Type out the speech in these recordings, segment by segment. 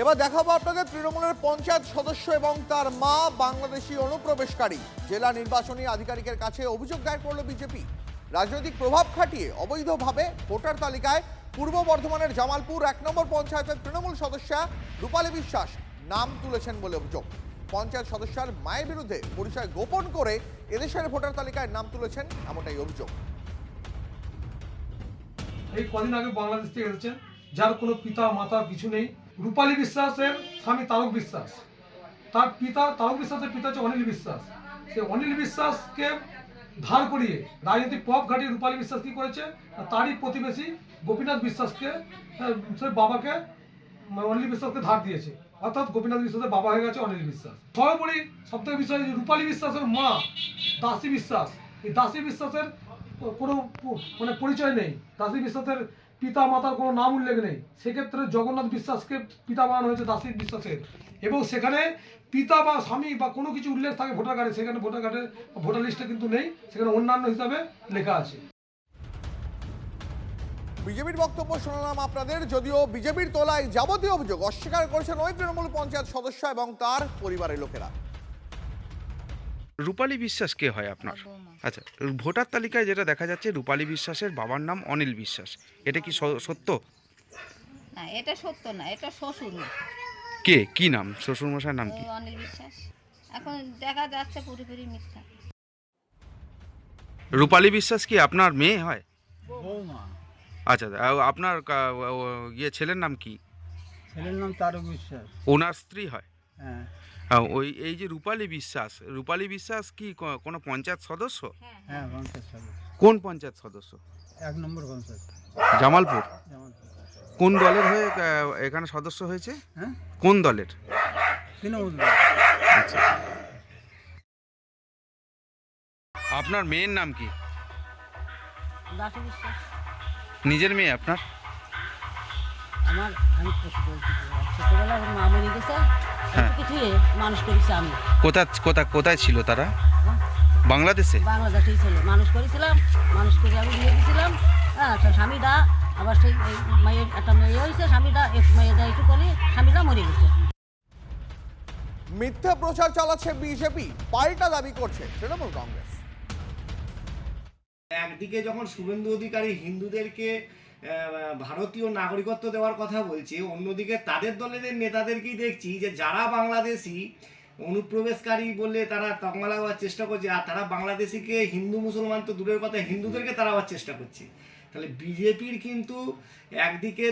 এবার দেখাবো আপনাদের তৃণমূলের পঞ্চায়েত সদস্য এবং তার মা বাংলাদেশি অনুপ্রবেশকারী। জেলা নির্বাচনী আধিকারিকের কাছে অভিযোগ দায়ের করল বিজেপি। রাজনৈতিক প্রভাব খাটিয়ে অবৈধভাবে ভোটার তালিকায় পূর্ব বর্ধমানের জামালপুর ১ নম্বর পঞ্চায়েতের তৃণমূল সদস্যা রূপালী বিশ্বাস নাম তুলেছেন বলে অভিযোগ। পঞ্চায়েত সদস্যার মায়ের বিরুদ্ধে পরিচয় গোপন করে এদেশের ভোটার তালিকায় নাম তুলেছেন, এমনটাই অভিযোগ। এই কদিন আগে বাংলাদেশ থেকে এসেছেন, যার কোনো পিতা মাতা কিছু নেই। রূপালী বিশ্বাসের স্বামী তারক বিশ্বাস, তার পিতা তারক বিশ্বাসের পিতা হচ্ছে অনিল বিশ্বাস। সে অনিল বিশ্বাসকে ধার করিয়ে রাজনৈতিক প্রভাব খাটিয়ে রূপালী বিশ্বাস কি করেছে, তারই প্রতিবেশী গোপীনাথ বিশ্বাসকে সে বাবাকে অনিল বিশ্বাসকে ধার দিয়েছে, অর্থাৎ গোপীনাথ বিশ্বাসের বাবা হয়ে গেছে অনিল বিশ্বাস। সর্বোপরি সবথেকে বিষয় রূপালী বিশ্বাসের মা দাসী বিশ্বাস, এই দাসী বিশ্বাসের কোনো পরিচয় নেই। দাসী বিশ্বাসের পিতা মাতার কোনো নাম উল্লেখ নেই। সেক্ষেত্রে জগন্নাথ বিশ্বাসকে পিতা বানানো হয়েছে দাসী বিশ্বাসের, এবং সেখানে পিতা বা স্বামী বা কোনো কিছু উল্লেখ থাকে ভোটার কার্ডে, সেখানে ভোটার কার্ডে ভোটার লিস্টে কিন্তু নেই, সেখানে অন্যান্য হিসাবে লেখা আছে। বিজেপির বক্তব্য শোনালাম আপনাদের, যদিও বিজেপির তোলায় যাবতীয় অভিযোগ অস্বীকার করেছেন ওই তৃণমূল পঞ্চায়েত সদস্য এবং তার পরিবারের লোকেরা। রূপালী বিশ্বাস কে হয় আপনার? আচ্ছা, ভোটার তালিকায় যেটা দেখা যাচ্ছে রূপালী বিশ্বাসের বাবার নাম অনিল বিশ্বাস, এটা কি সত্য? না, এটা সত্য না, এটা শ্বশুর না। কে কি নাম? শ্বশুর মশাইয়ের নাম কি? অনিল বিশ্বাস। এখন দেখা যাচ্ছে পুরোপুরি মিথ্যা। রূপালী বিশ্বাস কি আপনার মেয়ে হয়? বৌমা। আচ্ছা, আপনার ছেলের নাম কি? ছেলের নাম তারক বিশ্বাস। ওনার স্ত্রী হয়? হ্যাঁ। ওই এই যে রূপালী বিশ্বাস কি কোনো পঞ্চায়েত সদস্য? হ্যাঁ, পঞ্চায়েত সদস্য। কোন পঞ্চায়েত সদস্য? 1 নম্বর পঞ্চায়েত জামালপুর। জামালপুর। কোন দলের হয়ে এখানে সদস্য হয়েছে? হ্যাঁ, কোন দলের? তৃণমূল। আচ্ছা, আপনার মেয়ের নাম কি? দাসী বিশ্বাস। নিজের মেয়ে আপনার? আমি ছোটবেলায় আমার মা মরে গেছে, হ্যাঁ। কিছু মানুষ করেছি আমি। কোথায় ছিল তারা? বাংলাদেশে? বাংলাদেশেই ছিল, মানুষ করেছিলাম, মানুষ করে আমি দিয়ে দিয়েছিলাম। হ্যাঁ, স্বামীটা আবার সেই মেয়ের একটা মেয়ে হয়েছে, স্বামীটা মেয়েটা একটু করে স্বামীটা মরে গেছে। মিথ্যা প্রচার চালাচ্ছে বিজেপি, পাল্টা দাবি করছে তৃণমূল কংগ্রেস। একদিকে যখন শুভেন্দু অধিকারী হিন্দুদেরকে ভারতীয় নাগরিকত্ব দেওয়ার কথা বলছে, অন্যদিকে তাদের দলের নেতাদেরকেই দেখছি যে যারা বাংলাদেশি অনুপ্রবেশকারী বলে তারা তকমা লাগাবার চেষ্টা করছে, আর তারা বাংলাদেশিকে হিন্দু মুসলমান তো দূরের কথা, হিন্দুদেরকে তাড়াবার চেষ্টা করছে। তাহলে বিজেপির কিন্তু একদিকে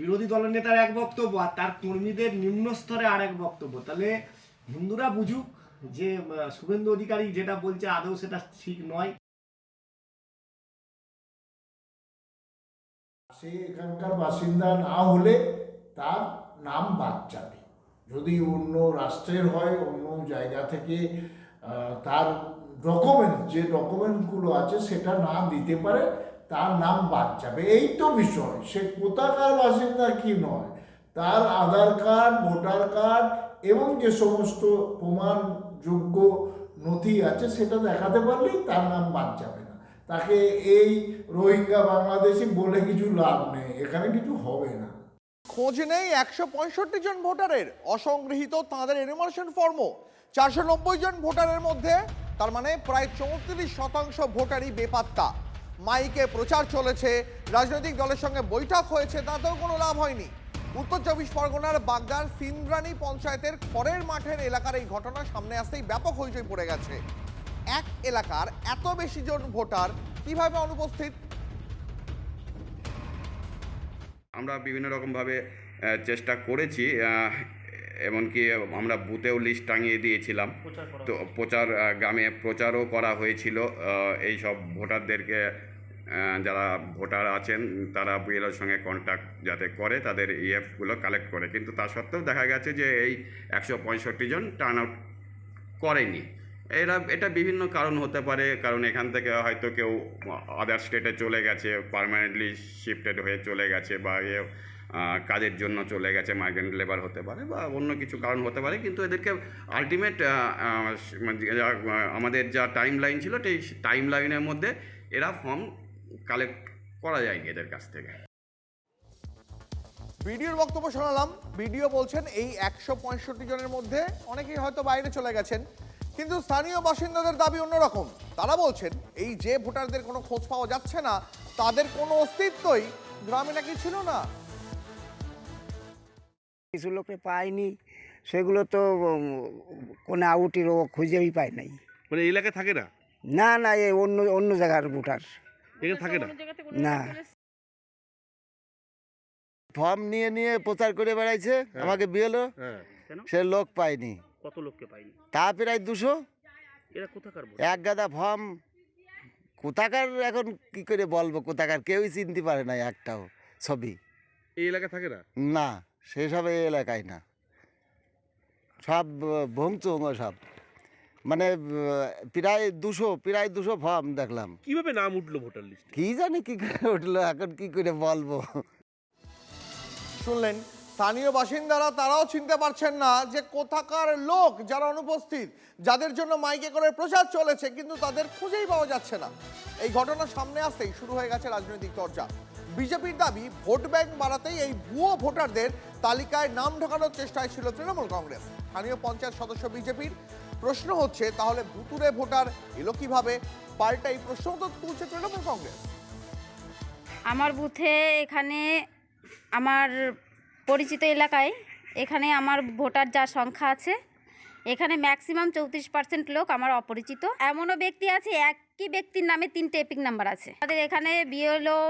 বিরোধী দলনেতার এক বক্তব্য, আর তার কর্মীদের নিম্ন স্তরে আর এক বক্তব্য। তাহলে হিন্দুরা বুঝুক যে শুভেন্দু অধিকারী যেটা বলছে আদৌ সেটা ঠিক নয়। সে এখানকার বাসিন্দা না হলে তার নাম বাদ যাবে। যদি অন্য রাষ্ট্রের হয়, অন্য জায়গা থেকে তার যে ডকুমেন্টগুলো আছে সেটা না দিতে পারে, তার নাম বাদ যাবে। এই তো বিষয়। সে কোথাকার বাসিন্দা কি নয়, তার আধার কার্ড, ভোটার কার্ড এবং যে সমস্ত প্রমাণযোগ্য নথি আছে সেটা দেখাতে পারলেই তার নাম বাদ যাবে না। তাকে এই রোহিঙ্গা বাংলাদেশি বলে কিছু লাভ নেই, এখানে কিছু হবে না। খোঁজ নেই 165 জন ভোটারের, অসংগৃহীত তাঁদের এনুমারেশন ফর্মও 490 জন ভোটারের মধ্যে, তার মানে প্রায় 34% ভোটারই বেপাত্তা। মাইকে প্রচার চলেছে, রাজনৈতিক দলের সঙ্গে বৈঠক হয়েছে, তাতেও কোনো লাভ হয়নি। উত্তর 24 পরগনার বাগদার সিন্দ্রানী পঞ্চায়েতের খড়ের মাঠের এলাকার এই ঘটনা সামনে আসতেই ব্যাপক হইচই পড়ে গেছে। এক এলাকার এত বেশি জন ভোটার কিভাবে অনুপস্থিত? আমরা বিভিন্ন রকমভাবে চেষ্টা করেছি, এমনকি আমরা বুথেও লিস্ট টাঙিয়ে দিয়েছিলাম, তো গ্রামে প্রচারও করা হয়েছিল। এই সব ভোটারদেরকে, যারা ভোটার আছেন তারা বিএলওর সঙ্গে কন্ট্যাক্ট যাতে করে, তাদের ইএফগুলো কালেক্ট করে, কিন্তু তা সত্ত্বেও দেখা গেছে যে এই 165 জন টার্ন আউট করেনি। এটা বিভিন্ন কারণ হতে পারে, কারণ এখান থেকে হয়তো কেউ আদার স্টেটে চলে গেছে, পার্মানেন্টলি শিফটেড হয়ে চলে গেছে, বা কাজের জন্য চলে গেছে, মাইগ্রেন্ট লেবার হতে পারে, বা অন্য কিছু কারণ হতে পারে। কিন্তু এদেরকে আলটিমেট আমাদের যা টাইম লাইন ছিল সেই টাইম লাইনের মধ্যে এরা ফর্ম কালেক্ট করা যায়নি এদের কাছ থেকে। বিডিওর বক্তব্য শোনালাম। বিডিও বলছেন এই 165 জনের মধ্যে অনেকেই হয়তো বাইরে চলে গেছেন, কিন্তু স্থানীয় বাসিন্দাদের দাবি অন্যরকম। তারা বলছেন এই যে ভোটারদের কোনো খোঁজ পাওয়া যাচ্ছে না, তাদের কোনো অস্তিত্বই গ্রামে নাকি ছিল না। কিছু লোককে পাইনি, সেগুলো তো কোনো আউটিরও খুঁজেই পায় নাই। মানে এই এলাকায় থাকে না? না না, এই অন্য অন্য জায়গার ভোটার এখানে থাকে না। না। ফর্ম নিয়ে নিয়ে প্রচার করে বেড়াইছে, আমাকে বিয়েলো, সে লোক পাইনি। কত লোককে পাইনি? তা প্রায় 200। এরা কোথাকার ভোট? এক গাদা ফর্ম কোথাকার, এখন কি করে বলবো কোথাকার, কেউই চিনতে পারে না একটাও ছবি। এই এলাকায় থাকে না? না, সেসব এই এলাকায় না, সব ভংচুং সব। মানে প্রায় 200 ফর্ম দেখলাম। কিভাবে নাম উঠলো ভোটার লিস্টে? কি জানি কি করে উঠলো, এখন কি করে বলবো। শুনলেন, স্থানীয় বাসিন্দারা তারাও চিনতে পারছেন না যে কোথাকার লোক যারা অনুপস্থিত, যাদের জন্য মাইকে করে প্রচার চলেছে, কিন্তু তাদের খুঁজেই পাওয়া যাচ্ছে না। এই ঘটনা সামনে আসতেই শুরু হয়ে গেছে রাজনৈতিক চর্চা। বিজেপির দাবি ভোট ব্যাংক বাড়াতেই এই ভুয়ো ভোটারদের তালিকায় নাম ঢোকানোর চেষ্টায় ছিল তৃণমূল কংগ্রেস। স্থানীয় পঞ্চায়েত সদস্য বিজেপির। প্রশ্ন হচ্ছে, তাহলে ভুতুরে ভোটার এলো কিভাবে? পাল্টা এই প্রশ্ন তো তুলছে তৃণমূল কংগ্রেস। আমার বুথে এখানে আমার পরিচিত এলাকায় এখানে আমার ভোটার যা সংখ্যা আছে, এখানে ম্যাক্সিমাম 34% লোক আমার অপরিচিত। এমনও ব্যক্তি আছে একই ব্যক্তির নামে 3টে এপিক নাম্বার আছে। আমাদের এখানে বিএলও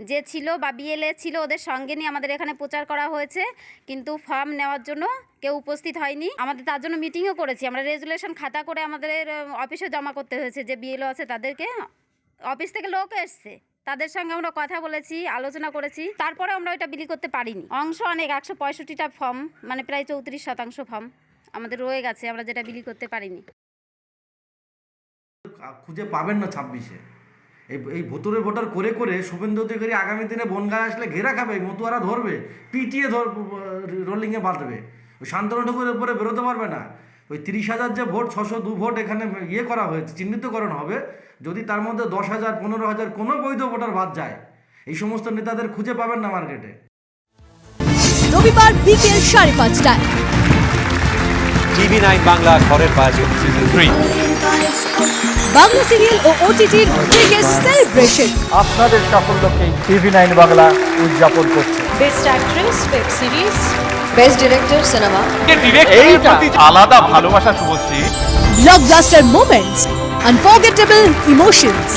যে ছিল বা বিএলএ ছিল, ওদের সঙ্গে নিয়ে আমাদের এখানে প্রচার করা হয়েছে, কিন্তু ফর্ম নেওয়ার জন্য কেউ উপস্থিত হয়নি। আমাদের তার জন্য মিটিংও করেছি, আমরা রেজুলেশন খাতা করে আমাদের অফিসে জমা করতে হয়েছে। যে বিএলও আছে তাদেরকে, অফিস থেকে লোক এসছে, তাদের সঙ্গে আমরা কথা বলেছি, আলোচনা করেছি, তারপরে আমরা ওইটা বিলি করতে পারিনি। অংশ অনেক, 165টা ফর্ম, মানে প্রায় 34% ফর্ম আমাদের রয়ে গেছে, আমরা যেটা বিলি করতে পারিনি। খুঁজে পাবেন না 26-এ। এই ভুতুরে ভোটার করে করে শুভেন্দু অধিকারী আগামী দিনে বনগায় আসলে ঘেরা খাবে, মতুয়ারা ধরবে, পিটিয়ে রোলিংয়ে বাঁধবে। ওই শান্তনু ঠাকুরের উপরে বেরোতে পারবে না। ওই 30,000 যে ভোট, 602 ভোট এখানে করা হয়েছে, চিহ্নিতকরণ হবে। যদি তার মধ্যে 10,000, 15,000 কোনো বৈধ ভোটার বাদ যায়, এই সমস্ত নেতাদের খুঁজে পাবেন না মার্কেটে। রবিবার বিকেল 5:30টায় TV9 বাংলা ঘরের বাজে সিজন 3 বাংলা সিরিয়াল ও ওটিটির বিগেস্ট সেলিব্রেশন। আপনাদের সাফল্যকে TV9 বাংলা উদযাপন করছে। Best actress web series, best director cinema, এইটা আলাদা ভালোবাসা Subhashree. Blockbuster moments, unforgettable emotions.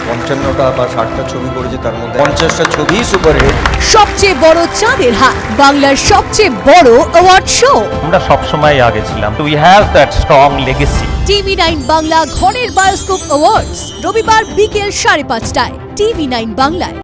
55টা বা 60টা ছবি করেছে, তার মধ্যে 50টা ছবি সুপারহিট। সবচেয়ে বড় চাঁদের হাট, বাংলার সবচেয়ে বড় অ্যাওয়ার্ড শো। আমরা সব সময় আগে ছিলাম। We have that strong legacy. TV9 Bangla ঘরের বায়োস্কোপ অ্যাওয়ার্ডস রবিবার বিকেল 5:30টায় TV9 বাংলায়।